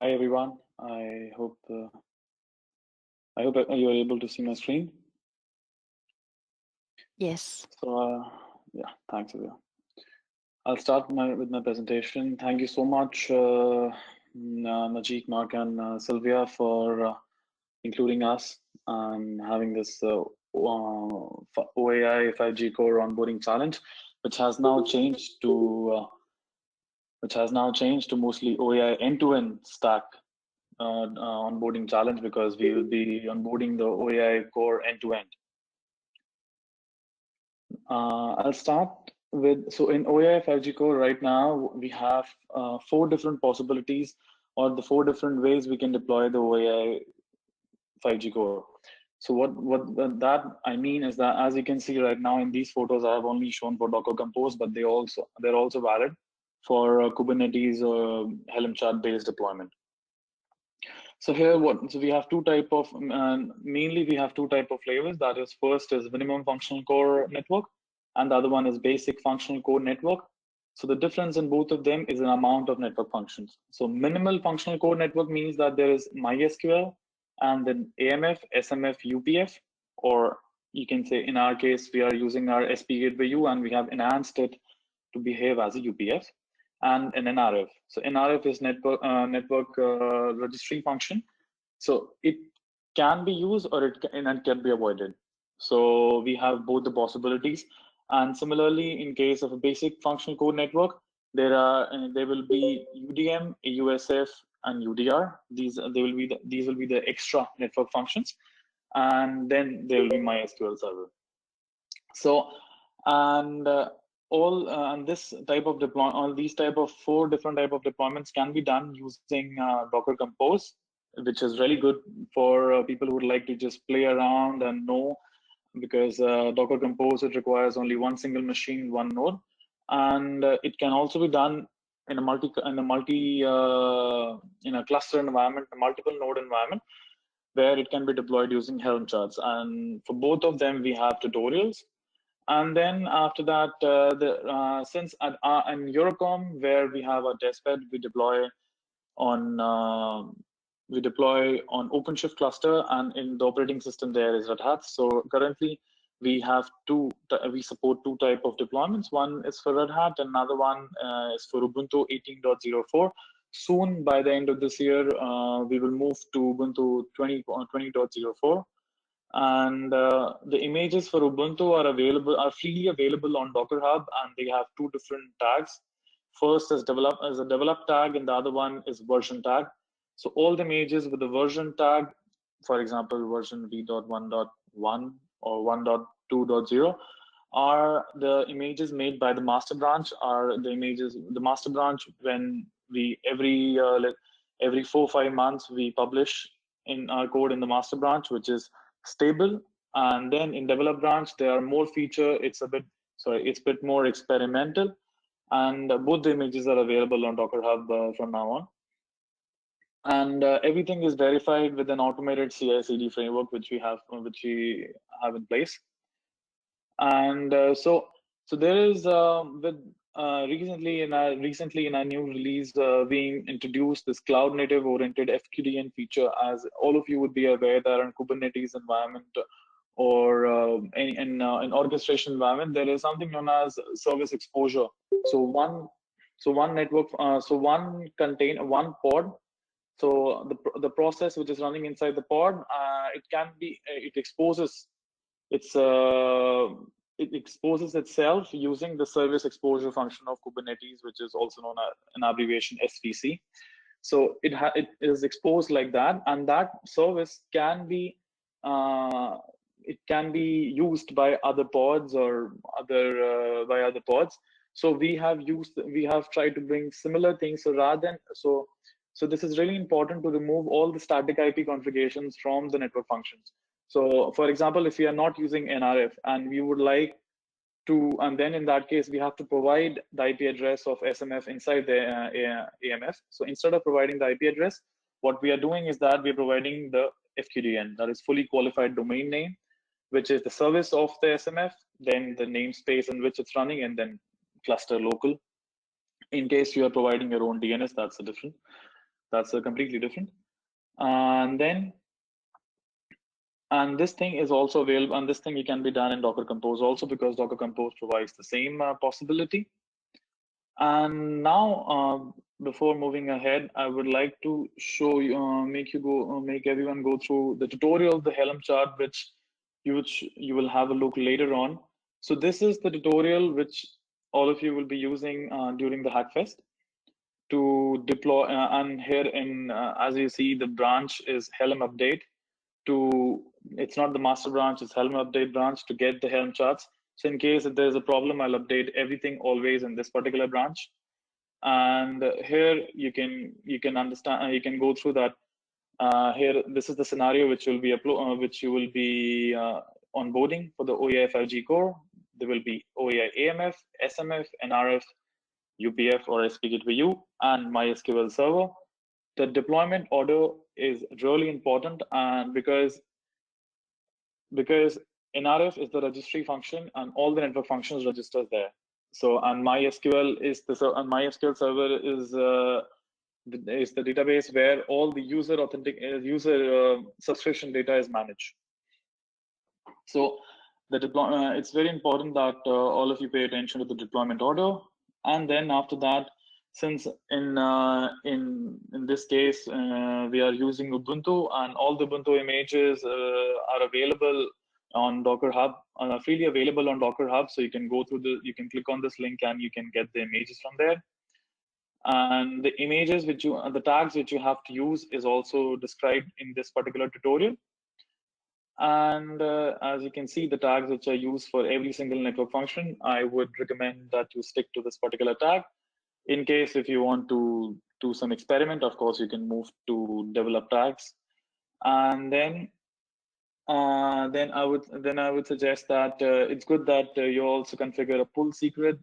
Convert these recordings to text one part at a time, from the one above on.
Hi everyone. I hope you are able to see my screen. Yes. Yeah, thanks everyone. I'll start with my presentation. Thank you so much, Najik, Mark, and Sylvia for including us and having this OAI 5G Core onboarding challenge, which has now changed to mostly OAI end-to-end stack onboarding challenge, because we will be onboarding the OAI core end to end. I'll start with, so in OAI 5G core right now, we have 4 different possibilities, or the 4 different ways we can deploy the OAI 5G core. So what that I mean is that, as you can see right now in these photos, I have only shown for Docker Compose, but they're also valid for Kubernetes or Helm chart based deployment. So here, so we have mainly we have two type of flavors. That is, first is minimum functional core network, and the other one is basic functional core network. So the difference in both of them is an amount of network functions. So minimal functional core network means that there is MySQL and then AMF, SMF, UPF, or you can say in our case, we are using our SP Gateway U and we have enhanced it to behave as a UPF, and an NRF. So NRF is network registry function. So it can be used or it can be avoided. So we have both the possibilities. And similarly, in case of a basic functional core network, there will be UDM, AUSF, and UDR. These will be the extra network functions, and then there will be MySQL server. So, and this type of deployment, all these type of 4 different type of deployments can be done using Docker Compose, which is really good for people who would like to just play around and know, because Docker Compose, it requires only one single machine, one node, and it can also be done in a cluster environment, a multiple node environment, where it can be deployed using Helm charts. And for both of them, we have tutorials. And then after that, since in Eurocom, where we have a testbed, we deploy on OpenShift cluster, and in the operating system there is Red Hat. So currently we support 2 type of deployments. One is for Red Hat, another one is for Ubuntu 18.04. Soon, by the end of this year, we will move to Ubuntu 20.04. And the images for Ubuntu are freely available on Docker Hub, and they have 2 different tags. First is a develop tag, and the other one is version tag. So all the images with the version tag, for example, version v.1.1 or 1.2.0, are the images made by the master branch. Are the master branch, when we every 4 or 5 months we publish in our code in the master branch, which is stable. And then in develop branch, there are more feature. It's a bit more experimental, and both the images are available on Docker Hub from now on. And everything is verified with an automated CI/CD framework, which we have in place. And so there is recently in our new release, we introduced this cloud native oriented FQDN feature. As all of you would be aware, that in Kubernetes environment or in orchestration environment, there is something known as service exposure. So one pod. So the process which is running inside the pod, it exposes itself using the service exposure function of Kubernetes, which is also known as an abbreviation SVC. So it is exposed like that, and that service can be used by other pods or by other pods. So we have tried to bring similar things. So this is really important to remove all the static IP configurations from the network functions. So for example, if we are not using NRF and we would like to, and then in that case, we have to provide the IP address of SMF inside the AMF. So instead of providing the IP address, what we are doing is that we're providing the FQDN, that is fully qualified domain name, which is the service of the SMF, then the namespace in which it's running, and then cluster local. In case you are providing your own DNS, that's a different. That's completely different. And then, and this thing is also available, and this thing it can be done in Docker Compose also, because Docker Compose provides the same possibility. And now, before moving ahead, I would like to show you, make everyone go through the tutorial of the Helm chart, which you will have a look later on. So this is the tutorial which all of you will be using during the Hackfest to deploy. And here as you see, the branch is Helm update. It's not the master branch, it's Helm update branch to get the Helm charts. So in case if there's a problem, I'll update everything always in this particular branch. And here you can understand, you can go through that. Here, this is the scenario which will be which you will be onboarding for the OAI 5G core. There will be OAI AMF, SMF, NRF, UPF or SP Gateway U, and MySQL Server. The deployment order is really important, and because NRF is the registry function and all the network functions registers there. So, and MySQL is and MySQL Server is the database where all the user subscription data is managed. So the it's very important that all of you pay attention to the deployment order. And then after that, since in this case we are using Ubuntu, and all the Ubuntu images are available on Docker Hub, freely available on Docker Hub. So you can go through you can click on this link and you can get the images from there. And the images the tags which you have to use is also described in this particular tutorial. And as you can see, the tags which are used for every single network function, I would recommend that you stick to this particular tag. In case if you want to do some experiment, of course, you can move to develop tags. And then I would suggest that it's good that you also configure a pull secret.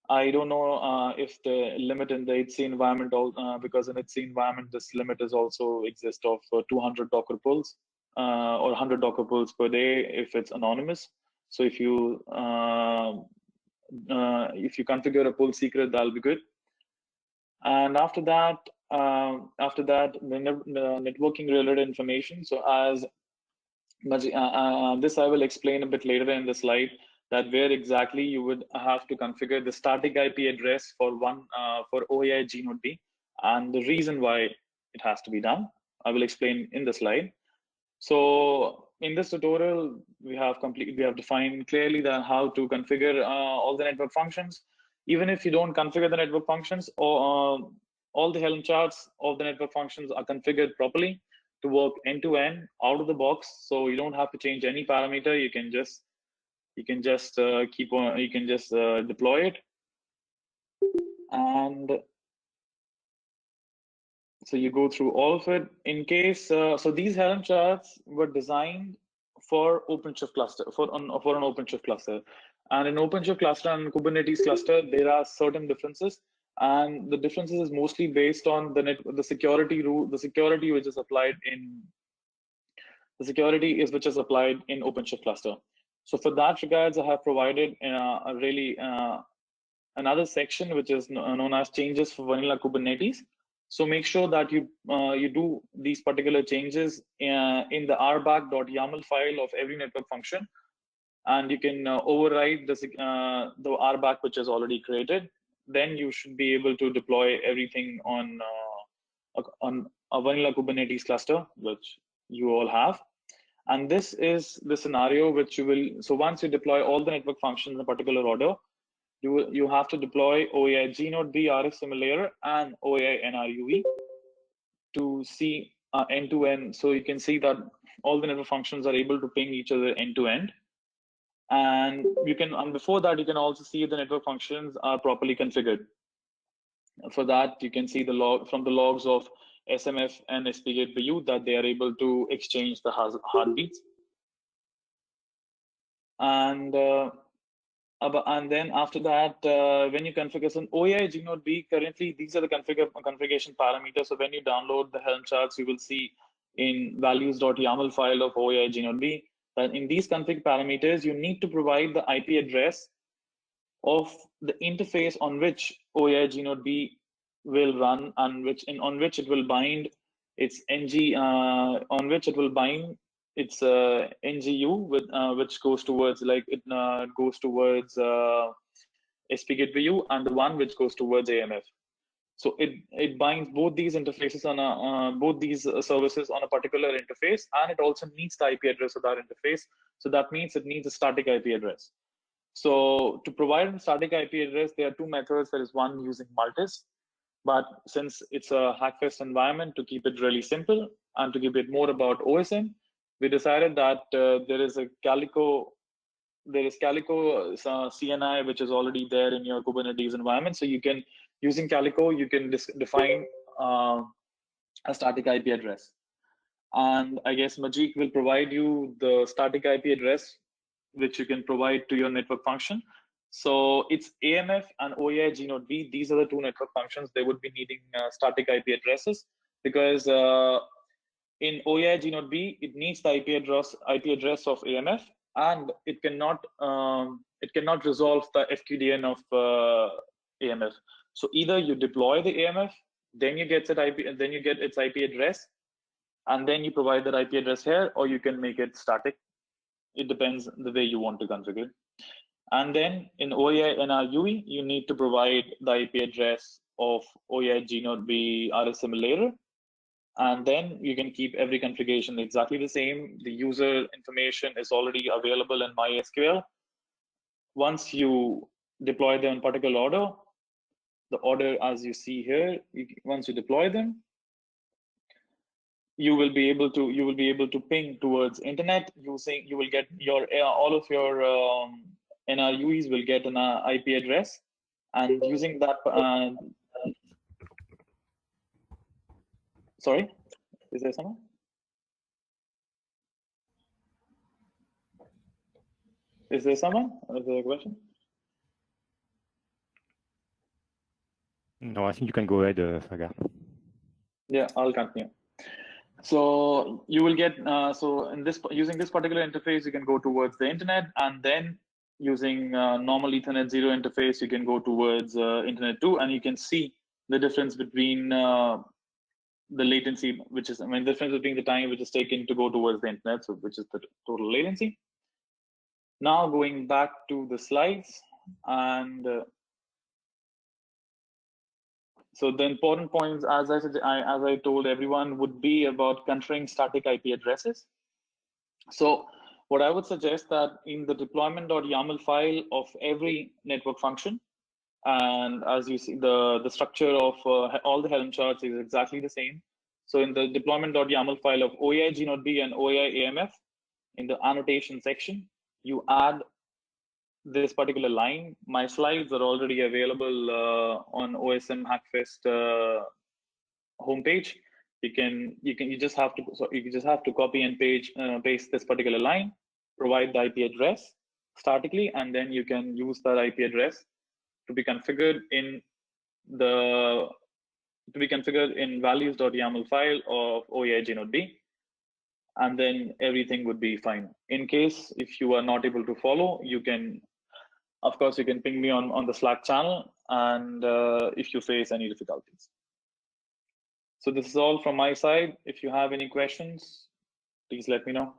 I don't know if the limit in the HC environment, because in HC environment, this limit is also exists of 200 Docker pulls or 100 Docker pulls per day if it's anonymous. So if you configure a pull secret, that'll be good. And after that, the networking related information. So as this I will explain a bit later in the slide, that where exactly you would have to configure the static IP address for OAI Gnode B, and the reason why it has to be done, I will explain in the slide. So in this tutorial, we have defined clearly that how to configure all the network functions. Even if you don't configure the network functions, or all the Helm charts of the network functions are configured properly to work end to end out of the box. So you don't have to change any parameter. You can just deploy it. And so you go through all of it. In case, so these Helm charts were designed for OpenShift cluster, for an OpenShift cluster. And in OpenShift cluster and Kubernetes cluster, there are certain differences. And the differences is mostly based on the security rule, the security which is applied in OpenShift cluster. So for that regards, I have provided another section which is known as changes for vanilla Kubernetes. So make sure that you do these particular changes in the rback.yaml file of every network function, and you can override the rback which is already created. Then you should be able to deploy everything on a vanilla Kubernetes cluster, which you all have. And this is the scenario which you will. So once you deploy all the network functions in a particular order, you have to deploy OAI Gnode B RF simulator and OAI NRUE to see end to end. So you can see that all the network functions are able to ping each other end to end. And before that, you can also see the network functions are properly configured. For that, you can see the log from the logs of SMF and SP Gateway U that they are able to exchange the heartbeats. And then after that, when you configure some OAI Gnode B, currently these are the configuration parameters. So when you download the Helm charts, you will see in values.yaml file of OAI Gnode B that in these config parameters, you need to provide the IP address of the interface on which OAI Gnode B will run, and on which it will bind its ng on which it will bind its NGU with which goes towards SP Gateway U, and the one which goes towards AMF. So it binds both these interfaces on both these services on a particular interface, and it also needs the IP address of that interface. So that means it needs a static IP address. So to provide a static IP address, there are two methods. There is one using Multis, but since it's a Hackfest environment, to keep it really simple and to keep it more about OSM, we decided that there is Calico CNI, which is already there in your Kubernetes environment. So you can, using Calico, you can define a static IP address. And I guess Majid will provide you the static IP address, which you can provide to your network function. So it's AMF and OAI Gnode B. These are the two network functions. They would be needing static IP addresses, because in OAI Gnode B, it needs the IP address of AMF, and it cannot resolve the FQDN of AMF. So either you deploy the AMF, then you get its IP address, and then you provide that IP address here, or you can make it static. It depends the way you want to configure. And then in OAI NR-UE, you need to provide the IP address of OAI Gnode B RS simulator. And then you can keep every configuration exactly the same. The user information is already available in MySQL. Once you deploy them in particular order, the order as you see here, once you deploy them, you will be able to ping towards internet using, you will get your all of your NR-UEs will get an IP address, and using that sorry, is there someone? Is there someone? Is there a question? No, I think you can go ahead, Sagar. Yeah, I'll continue. So you will get so in this, using this particular interface, you can go towards the internet, and then using normal Ethernet 0 interface, you can go towards Internet 2, and you can see the difference between the latency, which is, the difference between the time which is taken to go towards the internet, so which is the total latency. Now going back to the slides, and so the important points, as I told everyone, would be about configuring static IP addresses. So what I would suggest that in the deployment.yaml file of every network function, and as you see, the structure of all the Helm charts is exactly the same. So in the deployment.yaml file of OAI Gnode B and OAI AMF, in the annotation section, you add this particular line. My slides are already available on OSM Hackfest homepage. You just have to copy and paste this particular line, provide the IP address statically, and then you can use that IP address to be configured in values.yaml file of OAI Gnode B, and then everything would be fine. In case if you are not able to follow, you can, of course, you can ping me on the Slack channel, and if you face any difficulties. So this is all from my side. If you have any questions, please let me know.